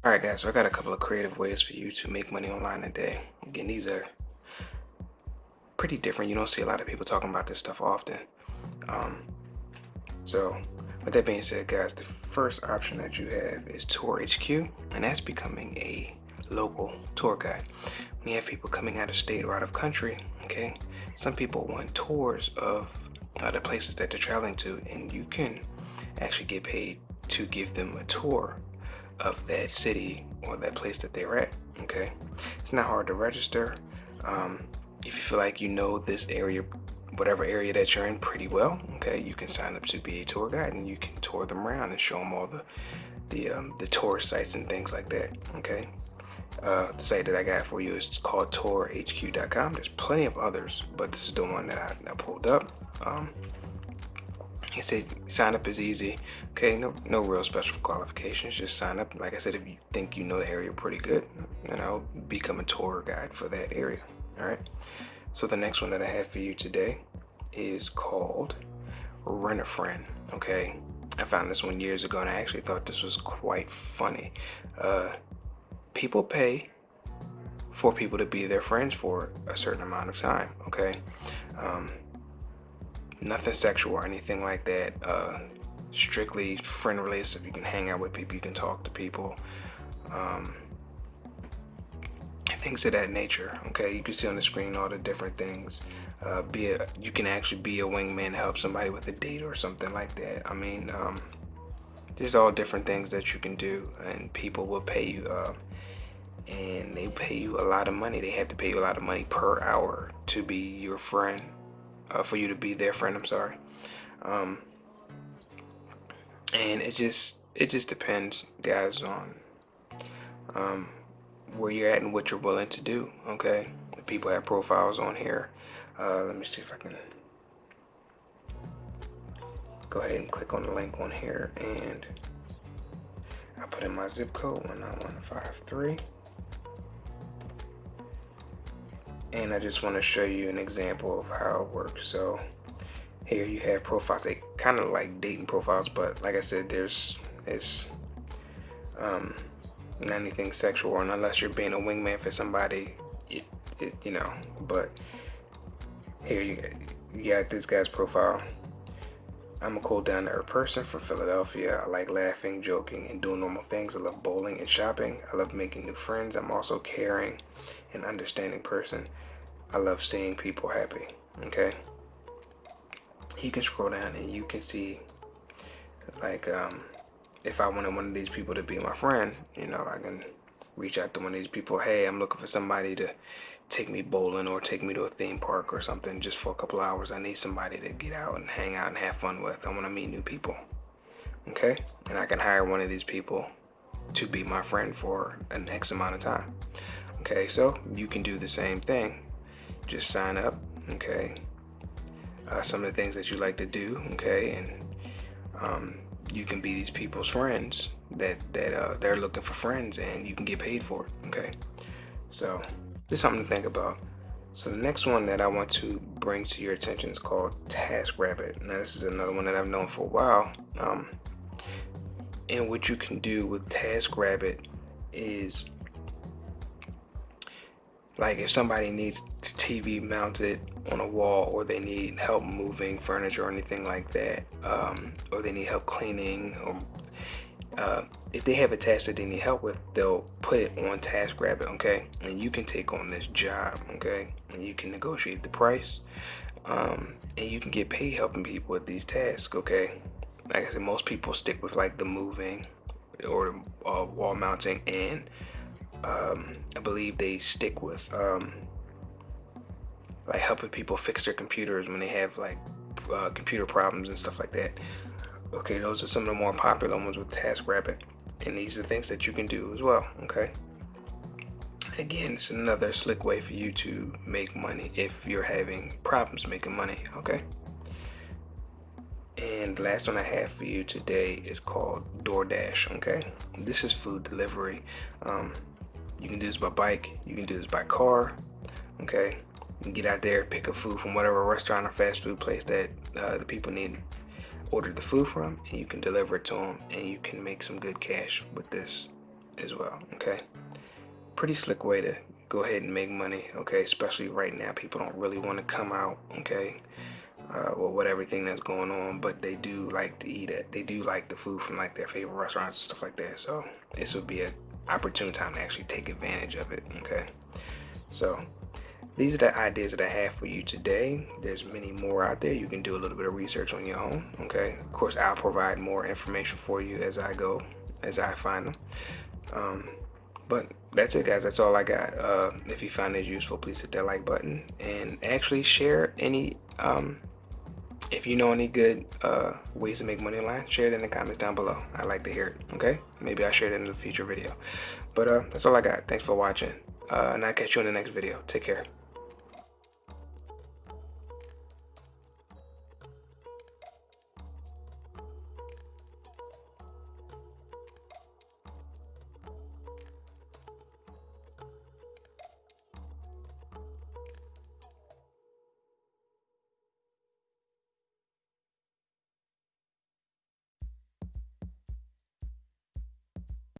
Alright guys, so I got a couple of creative ways for you to make money online today. Again, these are pretty different. You don't see a lot of people talking about this stuff often. Um, so with that being said, guys, the first option that you have is Tour HQ, and that's becoming a local tour guide. When you have people coming out of state or out of country, okay, some people want tours of the places that they're traveling to, and you can actually get paid to give them a tour of that city or that place that they're at. Okay, it's not hard to register. If you feel like you know this area, whatever area that you're in, pretty well, okay, you can sign up to be a tour guide, and you can tour them around and show them all the tourist sites and things like that. Okay, the site that I got for you is called tourhq.com. There's plenty of others, but this is the one that I pulled up. He said sign up is easy. Okay, no real special qualifications. Just sign up. Like I said, if you think you know the area pretty good, become a tour guide for that area. All right. So the next one that I have for you today is called Rent a Friend. Okay, I found this one years ago, and I actually thought this was quite funny. People pay for people to be their friends for a certain amount of time. Okay. Nothing sexual or anything like that. Strictly friend related stuff. You can hang out with people, you can talk to people, things of that nature. Okay, you can see on the screen all the different things. You can actually be a wingman to help somebody with a date or something like that. I mean, there's all different things that you can do, and people will pay you, and they pay you a lot of money. They have to pay you a lot of money per hour to be your friend, for you to be their friend. I'm sorry. And it just depends, guys, on where you're at and what you're willing to do. Okay, the people have profiles on here. Let me see if I can go ahead and click on the link on here, and I put in my zip code 19153, and I just want to show you an example of how it works. So here you have profiles. They kind of like dating profiles, but like I said, it's not anything sexual, and unless you're being a wingman for somebody, But here you got this guy's profile. I'm a cool, down to earth person from Philadelphia. I like laughing, joking, and doing normal things. I love bowling and shopping. I love making new friends. I'm also caring and understanding person. I love seeing people happy. Okay. You can scroll down and you can see, like, if I wanted one of these people to be my friend, I can reach out to one of these people. Hey, I'm looking for somebody to take me bowling or take me to a theme park or something just for a couple hours. I need somebody to get out and hang out and have fun with. I want to meet new people. Okay? And I can hire one of these people to be my friend for an X amount of time. Okay, so you can do the same thing. Just sign up. Okay. Some of the things that you like to do. Okay, and you can be these people's friends that they're looking for friends, and you can get paid for it. Okay, so just something to think about. So the next one that I want to bring to your attention is called TaskRabbit. Now this is another one that I've known for a while. And what you can do with TaskRabbit is, like, if somebody needs TV mounted on a wall, or they need help moving furniture or anything like that, or they need help cleaning, or if they have a task that they need help with, they'll put it on TaskRabbit. Okay, and you can take on this job. Okay, and you can negotiate the price, and you can get paid helping people with these tasks. Okay, like I said, most people stick with like the moving or wall mounting, and I believe they stick with like helping people fix their computers when they have like computer problems and stuff like that. Okay, those are some of the more popular ones with TaskRabbit, and these are things that you can do as well. Okay, again, it's another slick way for you to make money if you're having problems making money. Okay, and the last one I have for you today is called DoorDash. Okay, this is food delivery. You can do this by bike, you can do this by car. Okay, you can get out there, pick up food from whatever restaurant or fast food place that the people need order the food from, and you can deliver it to them, and you can make some good cash with this as well. Okay, pretty slick way to go ahead and make money. Okay, especially right now, people don't really want to come out. Okay, with everything that's going on, but they do like to eat it. They do like the food from like their favorite restaurants and stuff like that. So this would be an opportune time to actually take advantage of it. Okay, so these are the ideas that I have for you today. There's many more out there. You can do a little bit of research on your own. Okay, of course I'll provide more information for you as I go, as I find them. But that's it, guys. That's all I got. If you found it useful, please hit that like button and actually share any if you know any good ways to make money online, share it in the comments down below. I'd like to hear it. Okay, maybe I'll share it in a future video. But that's all I got. Thanks for watching, and I'll catch you in the next video. Take care.